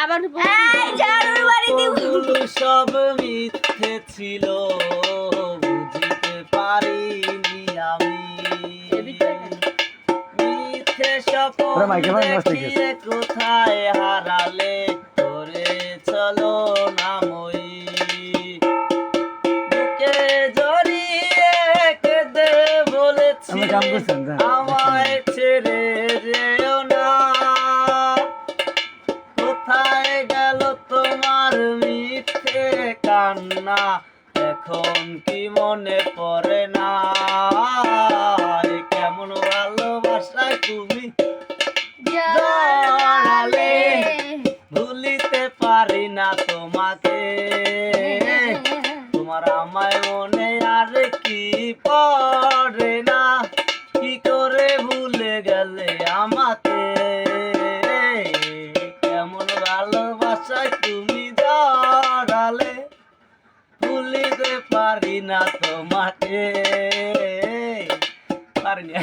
আবার সব মিথ্যে ছিল বুঝিতে পারিনি আমি মিথ্যে স্বপ্ন দেখিয়ে কোথায় হারালে করে চলো না মই বুকে জড়িয়ে কেঁদে বলেছি আমায় ছেড়ে যেও না কোথায় গেল তোমার মিথ্যে কান্না এখন কি মনে পড়ে না কেমন ভালোবাসায় তুমি জড়ালে ভুলিতে পারি না তোমাকে তোমার আমায় মনে আর কি পড়ে না কি করে ভুলে গেলে আমাকে কেমন ভালোবাসায় তুমি জড়ালে ভুলিতে পারি না তোমাকে পারি না